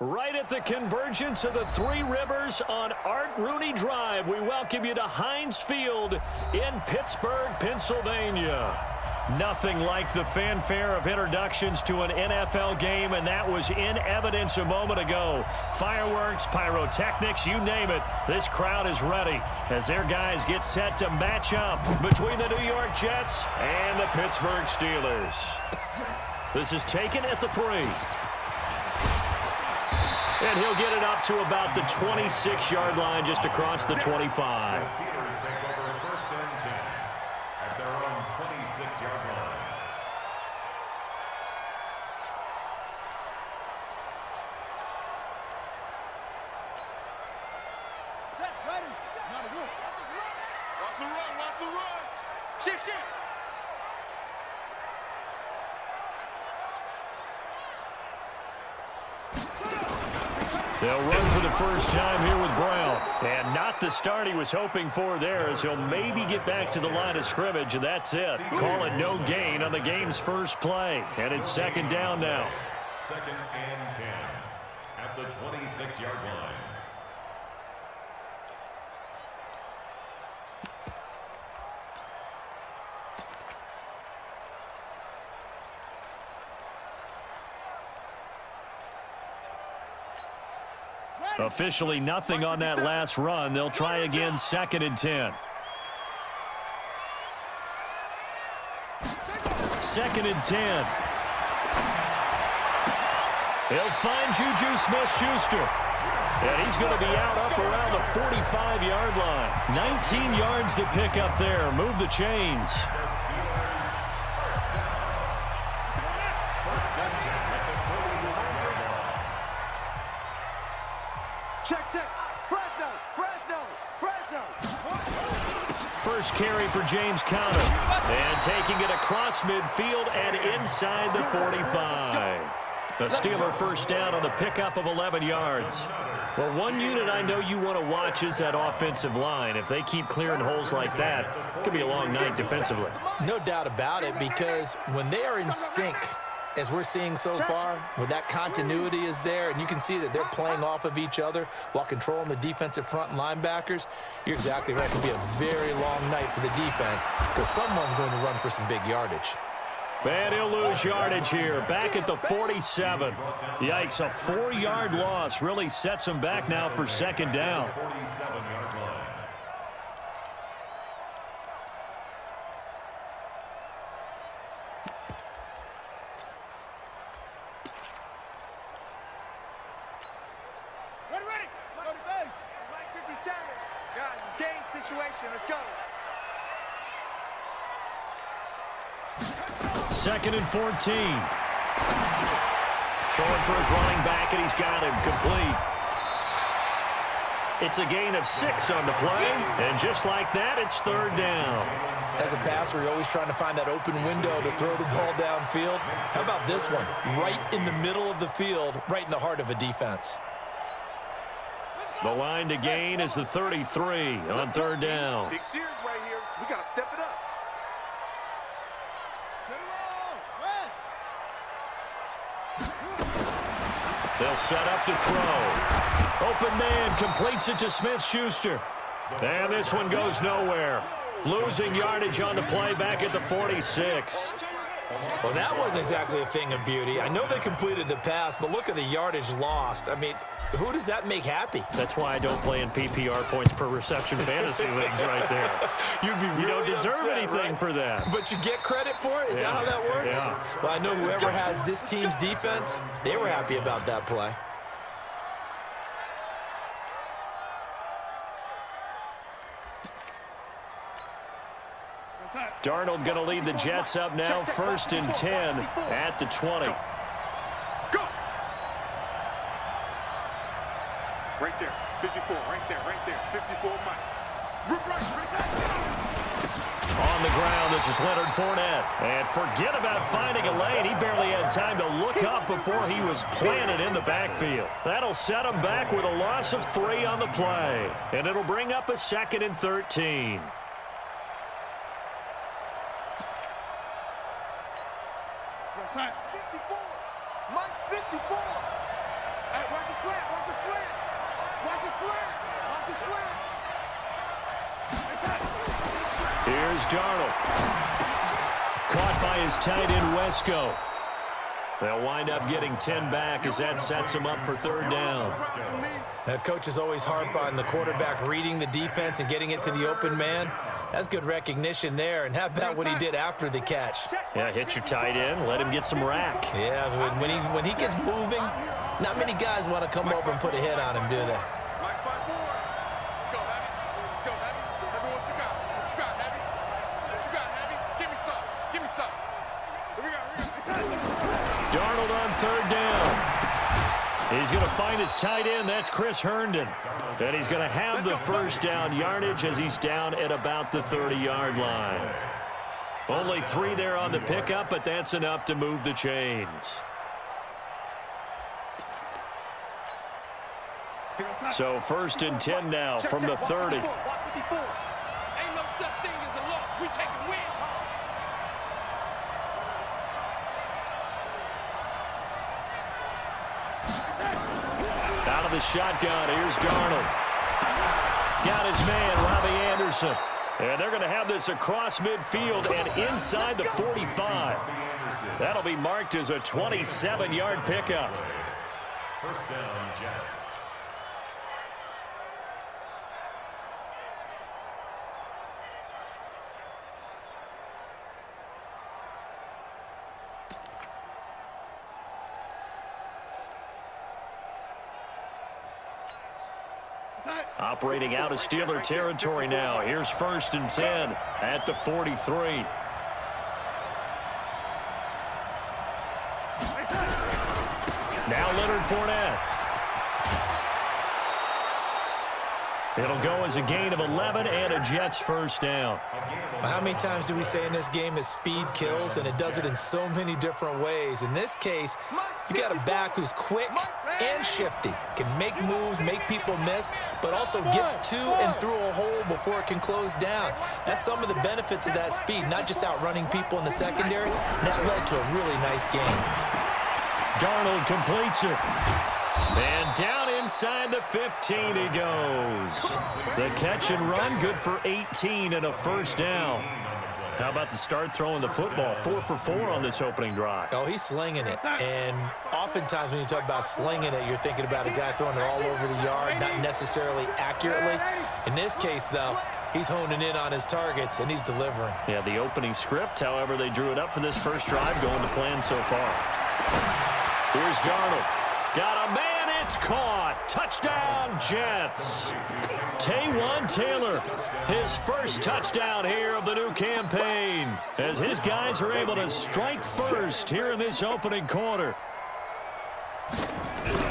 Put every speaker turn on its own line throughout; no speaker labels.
Right at the convergence of the Three Rivers on Art Rooney Drive, we welcome you to Heinz Field in Pittsburgh, Pennsylvania. Nothing like the fanfare of introductions to an NFL game, and that was in evidence a moment ago. Fireworks, pyrotechnics, you name it. This crowd is ready as their guys get set to match up between the New York Jets and the Pittsburgh Steelers. This is taken at the 3. And he'll get it up to about the 26-yard line, just across the 25.
The Steelers take over first and 10 at their own 26-yard line.
Set, ready. Now the run. Watch the run, watch the run. Shift.
They'll run for the first time here with Brown. And not the start he was hoping for there, as he'll maybe get back to the line of scrimmage, and that's it. Call it no gain on the game's first play. And it's second down now.
Second and 10 at the 26-yard line.
Officially nothing on that last run. They'll try again, second and 10. Second and 10. He'll find Juju Smith-Schuster. And he's going to be out up around the 45-yard line. 19 yards to pick up there. Move the chains.
Check. Fresno.
First carry for James Conner. And taking it across midfield and inside the 45. The Steeler first down on the pickup of 11 yards. Well, one unit I know you want to watch is that offensive line. If they keep clearing holes like that, it could be a long night defensively.
No doubt about it, because when they are in sync, as we're seeing so far, when that continuity is there, and you can see that they're playing off of each other while controlling the defensive front and linebackers, you're exactly right. It could be a very long night for the defense because someone's going to run for some big yardage.
And he'll lose yardage here, back at the 47. Yikes, a 4-yard loss really sets him back now for second down.
47-yard line.
Ready. Go to base. Mike 57. Guys, it's game situation. Let's go.
Second and 14. Throwing for his running back, and he's got him complete. It's a gain of 6 on the play, and just like that, it's third down.
As a passer, you're always trying to find that open window to throw the ball downfield. How about this one? Right in the middle of the field, right in the heart of a defense.
The line to gain is the 33 on third down.
Big series right here. We got to step it up.
They'll set up to throw. Open man completes it to Smith-Schuster. And this one goes nowhere. Losing yardage on the play back at the 46.
Well, that wasn't exactly a thing of beauty. I know they completed the pass, but look at the yardage lost. I mean, who does that make happy?
That's why I don't play in PPR points per reception fantasy leagues right there.
You'd be really
You don't deserve
upset,
anything
right?
for that.
But you get credit for it? Is that how that works?
Yeah.
Well, I know whoever has this team's defense, they were happy about that play.
Darnold going to lead the Jets up now, first and 10 at the 20.
Go. Right there. 54. Right there. 54, Mike.
On the ground, this is Leonard Fournette. And forget about finding a lane. He barely had time to look up before he was planted in the backfield. That'll set him back with a loss of 3 on the play. And it'll bring up a second and 13.
Hey, watch his flat. Watch his flat. Watch his flat. Watch his flat.
Here's Darnold. Caught by his tight end, Wesco. They'll wind up getting 10 back as that sets him up for third down.
Coaches always harp on the quarterback reading the defense and getting it to the open man. That's good recognition there. And how about what he did after the catch?
Yeah, hit your tight end, let him get some rack.
Yeah, when he gets moving, not many guys want to come over and put a hit on him, do they?
Mike 5-4. Let's go, Heavy. Let's go, Heavy. Heavy, what you got? What you got, Heavy? What you got, Heavy? Give me some. Give me some. Here we go.
Darnold on third down. He's going to find his tight end. That's Chris Herndon. And he's going to have the first down yardage as he's down at about the 30-yard line. Only 3 there on the pickup, but that's enough to move the chains. So first and 10 now from the 30.
Ain't no such thing as a loss. We taking wins.
Out of the shotgun, here's Darnold. Got his man, Robbie Anderson. And they're going to have this across midfield and inside the 45. That'll be marked as a 27-yard pickup.
First down, Jets.
Operating out of Steeler territory now. Here's first and 10 at the 43. Now Leonard Fournette. It'll go as a gain of 11 and a Jets first down.
Well, how many times do we say in this game that speed kills, and it does it in so many different ways? In this case, you got a back who's quick and shifty, can make moves, make people miss, but also gets to and through a hole before it can close down. That's some of the benefits of that speed, not just outrunning people in the secondary. That led to a really nice game.
Darnold completes it. And down inside the 15 he goes. The catch and run, good for 18 and a first down. How about the start throwing the football? 4 for 4 on this opening drive.
Oh, he's slinging it. And oftentimes when you talk about slinging it, you're thinking about a guy throwing it all over the yard, not necessarily accurately. In this case, though, he's honing in on his targets, and he's delivering.
Yeah, the opening script, however, they drew it up for this first drive, going to plan so far. Here's Darnold. Got a man, it's caught. Touchdown, Jets. Taywan Taylor, his first touchdown here of the new campaign, as his guys are able to strike first here in this opening quarter.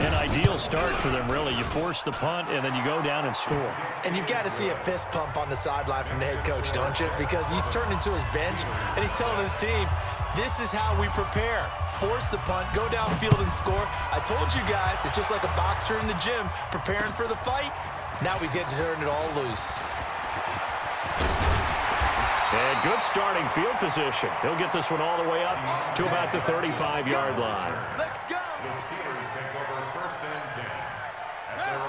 An ideal start for them, really. You force the punt, and then you go down and score.
And you've got to see a fist pump on the sideline from the head coach, don't you? Because he's turned into his bench, and he's telling his team, this is how we prepare. Force the punt, go downfield and score. I told you guys, it's just like a boxer in the gym preparing for the fight. Now we get to turn it all loose.
And good starting field position. He'll get this one all the way up to about the 35-yard line.
Let's go.
The Steelers take over first and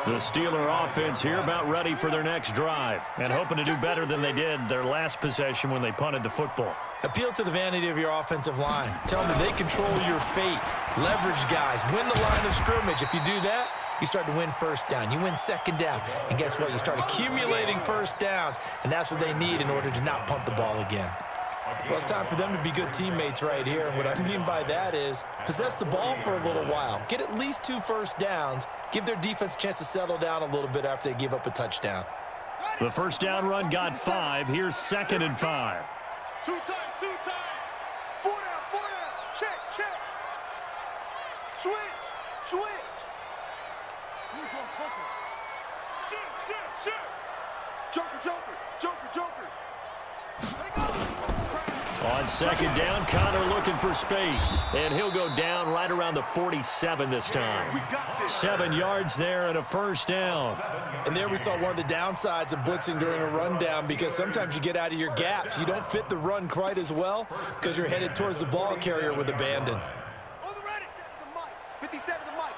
10.
The Steeler offense here about ready for their next drive and hoping to do better than they did their last possession when they punted the football.
Appeal to the vanity of your offensive line. Tell them that they control your fate. Leverage guys. Win the line of scrimmage. If you do that, you start to win first down. You win second down. And guess what? You start accumulating first downs. And that's what they need in order to not punt the ball again. Well, it's time for them to be good teammates right here. And what I mean by that is possess the ball for a little while. Get at least 2 first downs. Give their defense a chance to settle down a little bit after they give up a touchdown.
The first down run got 5. Here's second and 5.
2 times, 2 times. 4 down, 4 down. Check, check. Switch, switch. Shoot, shoot, shoot. Joker, joker, joker, joker. Let it go.
On second down, Connor looking for space. And he'll go down right around the 47 this time. 7 yards there and a first down.
And there we saw one of the downsides of blitzing during a rundown, because sometimes you get out of your gaps. You don't fit the run quite as well because you're headed towards the ball carrier with abandon.
On the ready. The mic. 57 the mic.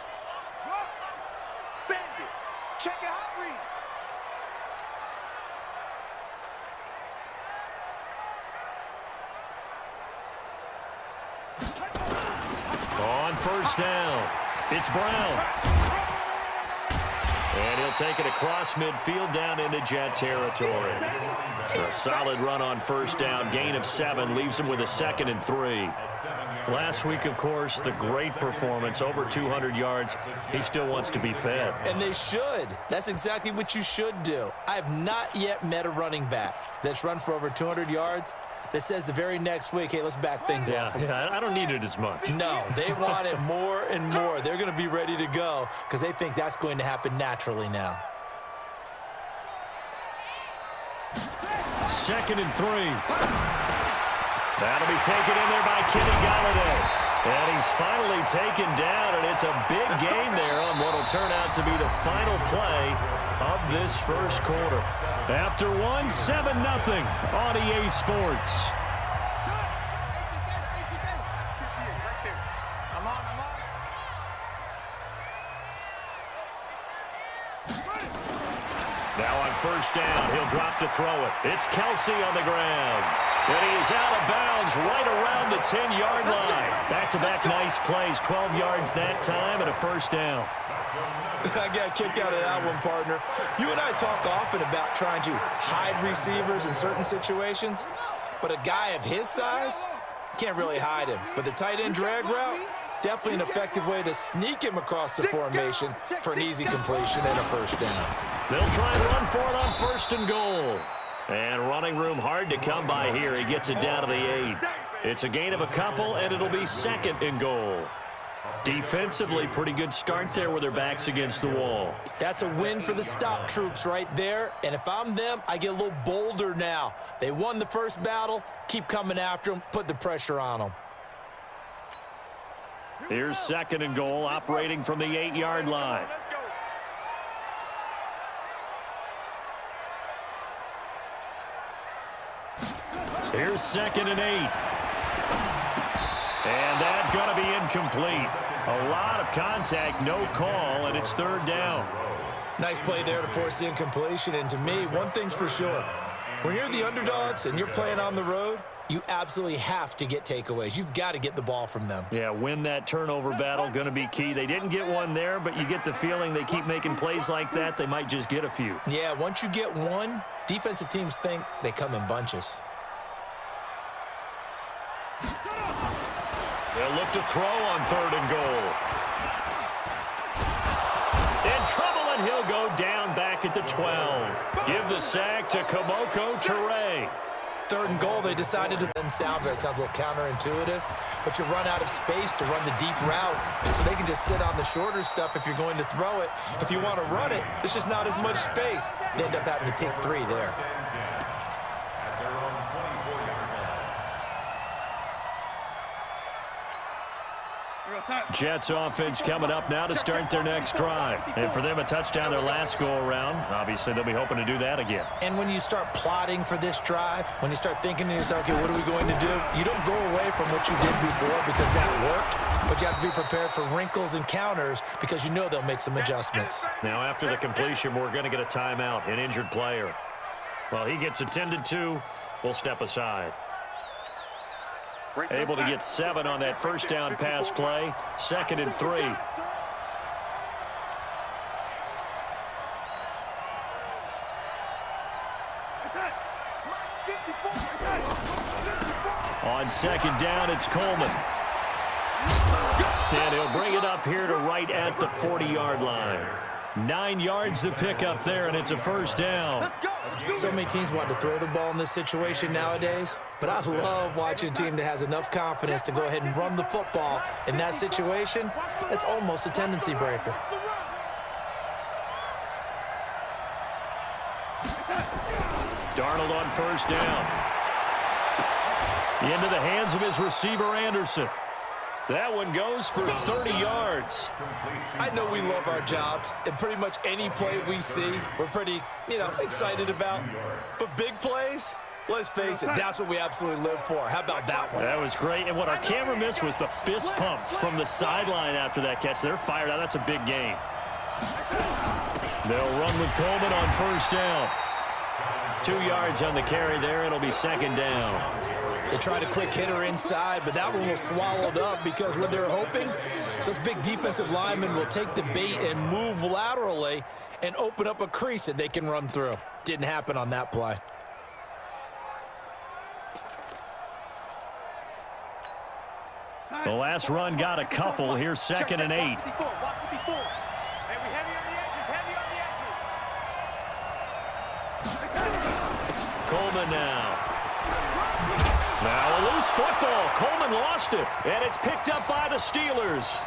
Rock.
On first down, it's Brown. And he'll take it across midfield down into Jet territory. A solid run on first down, gain of 7, leaves him with a 2nd and 3. Last week, of course, the great performance, over 200 yards. He still wants to be fed.
And they should. That's exactly what you should do. I have not yet met a running back that's run for over 200 yards that says the very next week, hey, let's back things off.
Yeah, I don't need it as much.
No, they want it more and more. They're going to be ready to go because they think that's going to happen naturally now.
2nd and 3. That'll be taken in there by Kenny Galladay. And he's finally taken down, and it's a big gain there on what will turn out to be the final play of this first quarter. After one, 7-0 on EA Sports. Now on first down, he'll drop to throw it. It's Kelsey on the ground. And he is out of bounds right around the 10-yard line. Back-to-back nice plays, 12 yards that time and a first down.
I got a kick out of that one, partner. You and I talk often about trying to hide receivers in certain situations, but a guy of his size can't really hide him. But the tight end drag route, definitely an effective way to sneak him across the formation for an easy completion and a first down.
They'll try and run for it on 1st and goal. And running room hard to come by here. He gets it down to the 8. It's a gain of a couple, and it'll be 2nd and goal. Defensively, pretty good start there with their backs against the wall.
That's a win for the stop troops right there. And if I'm them, I get a little bolder now. They won the first battle. Keep coming after them. Put the pressure on them.
Here's 2nd and goal, operating from the 8-yard line. Here's 2nd and 8. And that's going to be incomplete. A lot of contact, no call, and it's 3rd down.
Nice play there to force the incompletion. And to me, one thing's for sure. When you're the underdogs and you're playing on the road, you absolutely have to get takeaways. You've got to get the ball from them.
Yeah, win that turnover battle, going to be key. They didn't get one there, but you get the feeling they keep making plays like that, they might just get a few.
Yeah, once you get one, defensive teams think they come in bunches.
They'll look to throw on 3rd and goal. In trouble, and he'll go down back at the 12. Give the sack to Kamoko Toure.
3rd and goal, they decided to then sound it. It sounds a little counterintuitive, but you run out of space to run the deep routes, so they can just sit on the shorter stuff if you're going to throw it. If you want to run it, there's just not as much space. They end up having to take 3 there.
Jets offense coming up now to start their next drive. And for them, a touchdown their last go-around. Obviously, they'll be hoping to do that again.
And when you start plotting for this drive, when you start thinking to yourself, okay, what are we going to do? You don't go away from what you did before because that worked, but you have to be prepared for wrinkles and counters because you know they'll make some adjustments.
Now, after the completion, we're going to get a timeout, an injured player. Well, he gets attended to. We'll step aside. Able to get 7 on that first down pass play. 2nd and 3. On 2nd down, it's Coleman. And he'll bring it up here to right at the 40-yard line. 9 yards to pick up there, and it's a first down.
So many teams want to throw the ball in this situation nowadays, but I love watching a team that has enough confidence to go ahead and run the football in that situation. That's almost a tendency breaker.
Darnold on first down. Into the hands of his receiver, Anderson. That one goes for 30 yards.
I know we love our jobs, and pretty much any play we see, we're pretty, excited about. But big plays, let's face it, that's what we absolutely live for. How about that one?
That was great, and what our camera missed was the fist pump from the sideline after that catch. They're fired out. That's a big game. They'll run with Coleman on first down. 2 yards on the carry there. It'll be 2nd down.
They tried a quick hitter inside, but that one was swallowed up because what they're hoping, those big defensive linemen will take the bait and move laterally and open up a crease that they can run through. Didn't happen on that play.
The last run got a couple. Here's 2nd and 8. Coleman now. Now a loose football. Coleman lost it, and it's picked up by the Steelers.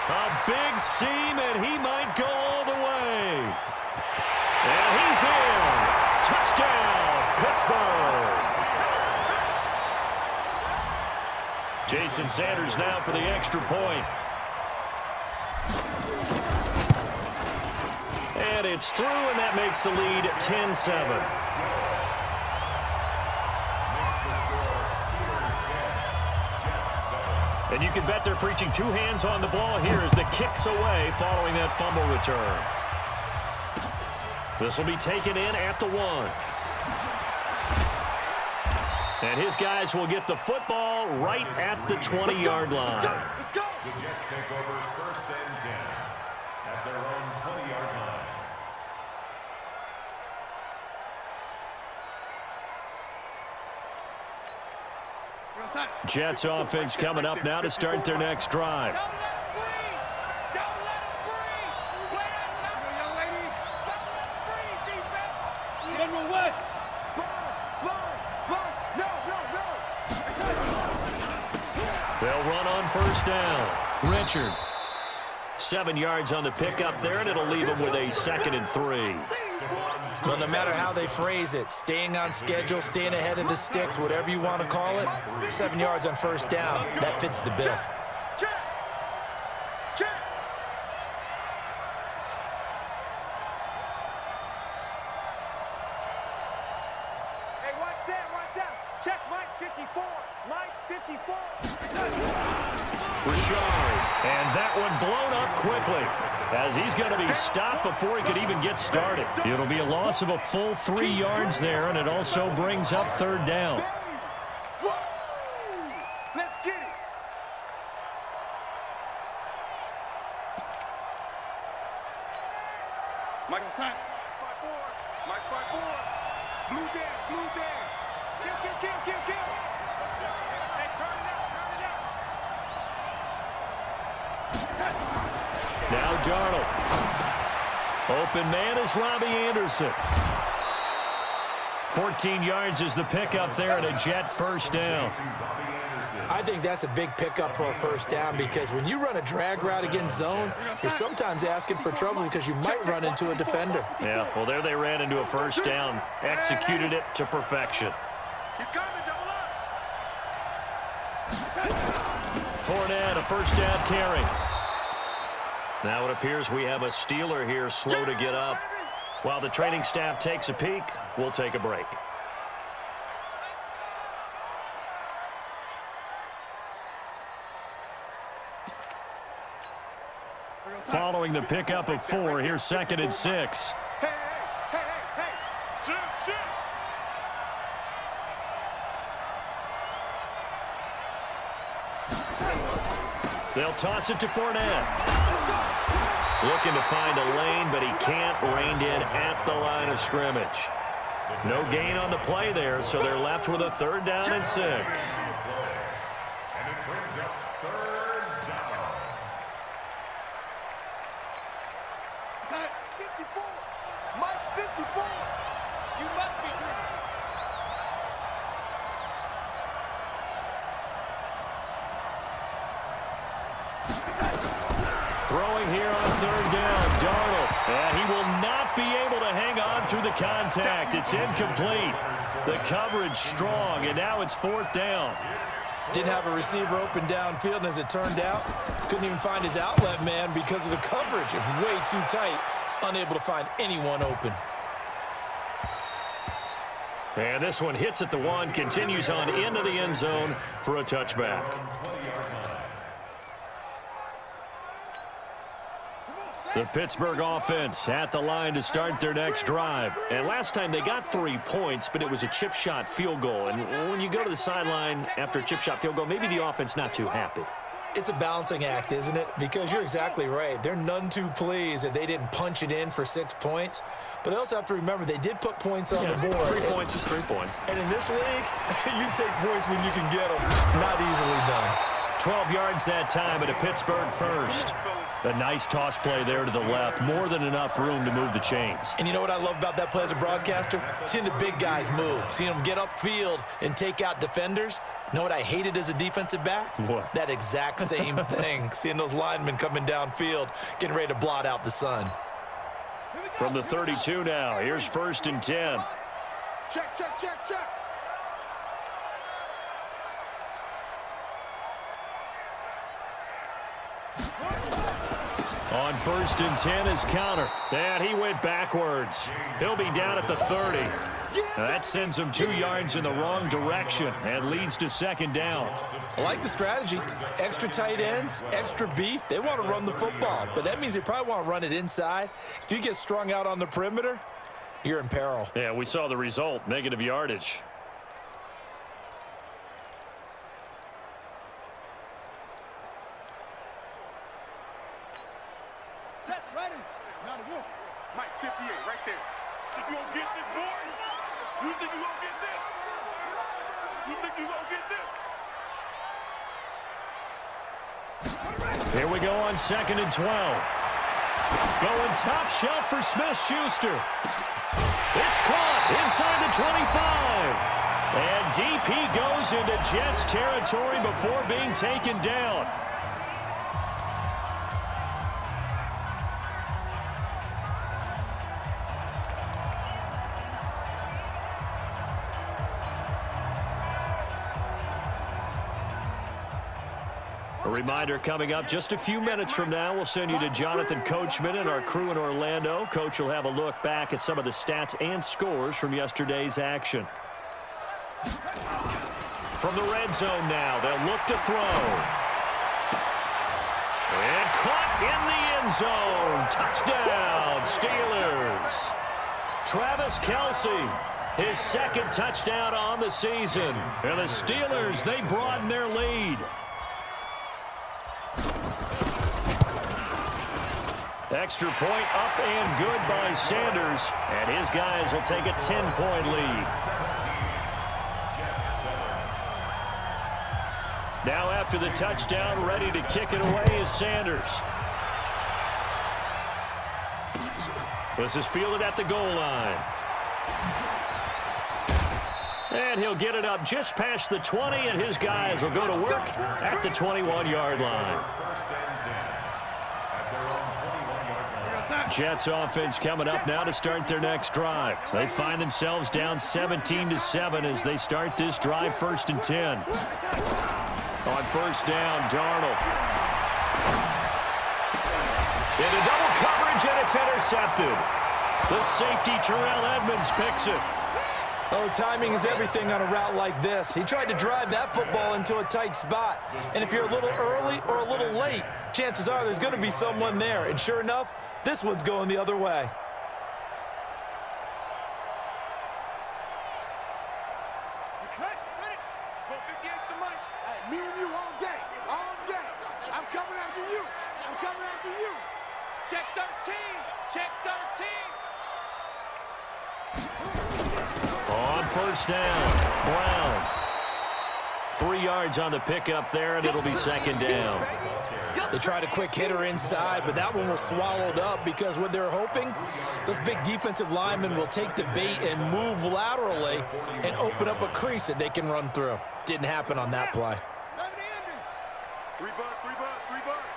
A big seam, and he might go all the way. And he's in. Touchdown, Pittsburgh. Jason Sanders now for the extra point. And it's through, and that makes the lead 10-7. And you can bet they're preaching 2 hands on the ball here as the kick's away following that fumble return. This will be taken in at the 1. And his guys will get the football right at the 20-yard line.
The Jets take over 1st and 10 at their own 20-yard line.
Jets offense coming up now to start their next drive. They'll run on 1st down. Richard. 7 yards on the pickup there, and it'll leave them with a 2nd and 3.
Well, no matter how they phrase it, staying on schedule, staying ahead of the sticks, whatever you want to call it, 7 yards on 1st down, that fits the bill.
Hey, watch out. Check Mike 54. Mike 54.
Rashard. And that one blown up quickly as he's going to be stopped before he could even get started. It'll be a loss of a full 3 yards there, and it also brings up 3rd down.
Let's get it.
Mike, Mike 5-4. Blue down. Kill.
Hey, turn it out.
Now Darnold. Open man is Robbie Anderson. 14 yards is the pickup there, and a Jet 1st down.
I think that's a big pickup for a 1st down because when you run a drag route against zone, you're sometimes asking for trouble because you might run into a defender.
Yeah, well, there they ran into a 1st down. Executed it to perfection.
He's coming, double up.
Fournette, a 1st down carry. Now it appears we have a Steeler here slow to get up. While the training staff takes a peek, we'll take a break. Following the pickup of 4, here's 2nd and 6.
Hey. Shit.
They'll toss it to Fournette. Looking to find a lane, but he can't. Reined in at the line of scrimmage. No gain on the play there, so they're left with a 3rd down and 6.
And it brings up 3rd down.
54. Mike 54. You must be true.
Throwing here on 3rd down, Darnold. And he will not be able to hang on through the contact. It's incomplete. The coverage strong, and now it's 4th down.
Didn't have a receiver open downfield, and as it turned out, couldn't even find his outlet man because of the coverage. It was way too tight, unable to find anyone open.
And this one hits at the 1, continues on into the end zone for a touchback.
Come on,
The Pittsburgh offense at the line to start their next drive. And last time they got 3 points, but it was a chip shot field goal. And when you go to the sideline after a chip shot field goal, maybe the offense not too happy.
It's a balancing act, isn't it? Because you're exactly right. They're none too pleased that they didn't punch it in for 6 points. But they also have to remember they did put points on the board.
3 points is 3 points.
And in this league, you take points when you can get them. Not easily done.
12 yards that time at a Pittsburgh first. A nice toss play there to the left. More than enough room to move the chains.
And you know what I love about that play as a broadcaster? Seeing the big guys move. Seeing them get upfield and take out defenders. You know what I hated as a defensive back?
What?
That exact same thing. Seeing those linemen coming downfield, getting ready to blot out the sun.
From the 32 now, here's 1st and 10.
Check, check, check, check.
On 1st and 10 is counter. And he went backwards. He'll be down at the 30. Now that sends him 2 yards in the wrong direction and leads to 2nd down.
I like the strategy. Extra tight ends, extra beef. They want to run the football, but that means they probably want to run it inside. If you get strung out on the perimeter, you're in peril.
Yeah, we saw the result, negative yardage.
Set, ready. Now the wolf.
Mike 58, right there. Think you gonna get this, boys? You think you gonna get this? You think you gonna get this?
Here we go on 2nd and 12. Going top shelf for Smith-Schuster. It's caught inside the 25. And DP goes into Jets territory before being taken down. A reminder coming up just a few minutes from now, we'll send you to Jonathan Coachman and our crew in Orlando. Coach will have a look back at some of the stats and scores from yesterday's action. From the red zone now, they'll look to throw. And caught in the end zone. Touchdown, Steelers. Travis Kelce, his 2nd touchdown on the season. And the Steelers, they broaden their lead. Extra point up and good by Sanders. And his guys will take a 10-point lead. Now after the touchdown, ready to kick it away is Sanders. This is fielded at the goal line. And he'll get it up just past the 20, and his guys will go to work at the 21-yard line. Jets offense coming up now to start their next drive. They find themselves down 17-7 as they start this drive, 1st and 10. On 1st down, Darnold. Into double coverage, and it's intercepted. The safety, Terrell Edmonds, picks it.
Oh, timing is everything on a route like this. He tried to drive that football into a tight spot. And if you're a little early or a little late, chances are there's going to be someone there. And sure enough, this one's going the other way.
Cut, ready. Go 58's the money. Hey, me and you all day. All day. I'm coming after you. I'm coming after you.
Check 13. Check 13.
On 1st down, Brown. 3 yards on the pickup there, and it'll be 2nd down.
They tried a quick hitter inside, but that one was swallowed up because what they're hoping, those big defensive linemen will take the bait and move laterally and open up a crease that they can run through. Didn't happen on that play.
3 bucks, 3 bucks, 3 bucks.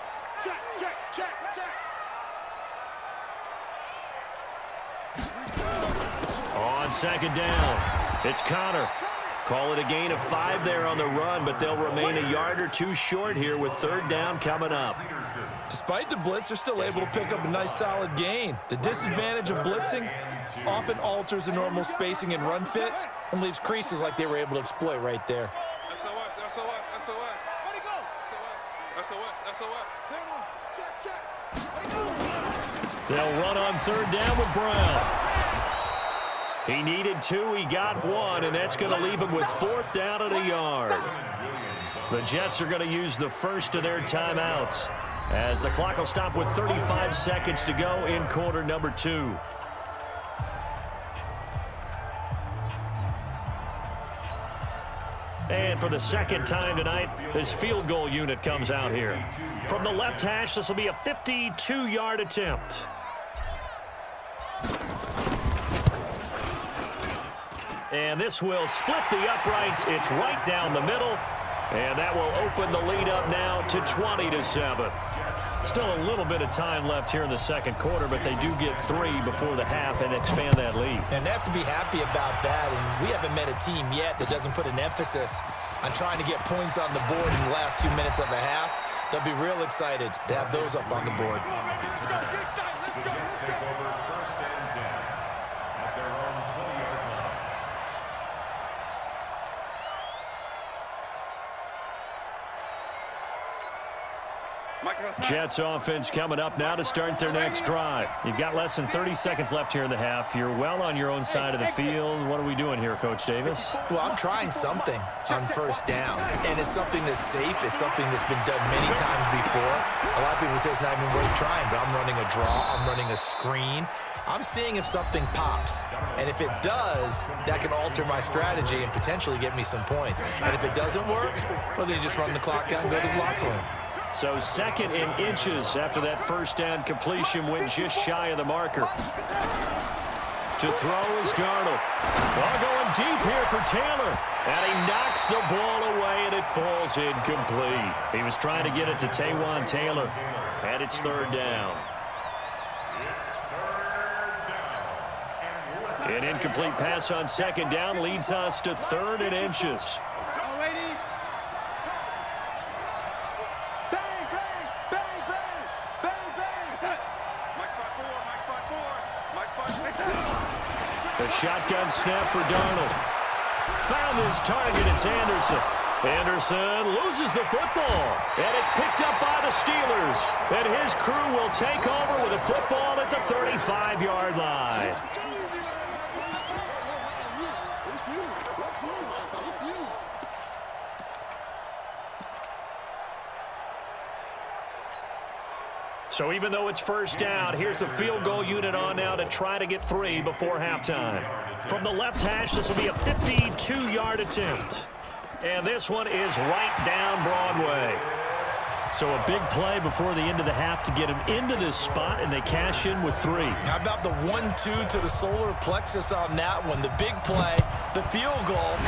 Check, check, check, check.
On 2nd down, it's Connor. Call it a gain of 5 there on the run, but they'll remain a yard or 2 short here with 3rd down coming up.
Despite the blitz, they're still able to pick up a nice solid gain. The disadvantage of blitzing often alters the normal spacing and run fits and leaves creases like they were able to exploit right there.
SOS, SOS, SOS.
Where'd he go?
SOS, SOS, SOS.
Check, check. Where'd he go?
They'll run on third down with Brown. He needed 2, he got 1, and that's going to leave him with 4th down and a yard. The Jets are going to use the first of their timeouts as the clock will stop with 35 seconds to go in quarter number 2. And for the second time tonight, this field goal unit comes out here. From the left hash, this will be a 52-yard attempt. And this will split the uprights. It's right down the middle. And that will open the lead up now to 20-7. Still a little bit of time left here in the second quarter, but they do get 3 before the half and expand that lead.
And they have to be happy about that. And we haven't met a team yet that doesn't put an emphasis on trying to get points on the board in the last 2 minutes of a half. They'll be real excited to have those up on the board.
The Jets take over 1st and 10 at their own 20-yard line.
Jets offense coming up now to start their next drive. You've got less than 30 seconds left here in the half. You're well on your own side of the field. What are we doing here, Coach Davis?
Well, I'm trying something on first down, and it's something that's safe. It's something that's been done many times before. A lot of people say it's not even worth trying, but I'm running a draw. I'm running a screen. I'm seeing if something pops, and if it does, that can alter my strategy and potentially get me some points. And if it doesn't work, well, then you just run the clock out and go to the locker room.
So 2nd and inches after that first down completion, went just shy of the marker. To throw is Darnold. Well, going deep here for Taylor. And he knocks the ball away, and it falls incomplete. He was trying to get it to Taywan Taylor, and it's 3rd down. An incomplete pass on 2nd down leads us to 3rd and inches. A shotgun snap for Darnold. Found his target. It's Anderson. Anderson loses the football. And it's picked up by the Steelers. And his crew will take over with a football at the 35-yard line. So even though it's first down, here's the field goal unit on now to try to get 3 before halftime. From the left hash, this will be a 52-yard attempt. And this one is right down Broadway. So a big play before the end of the half to get him into this spot, and they cash in with 3.
How about the 1-2 to the solar plexus on that one? The big play, the field goal,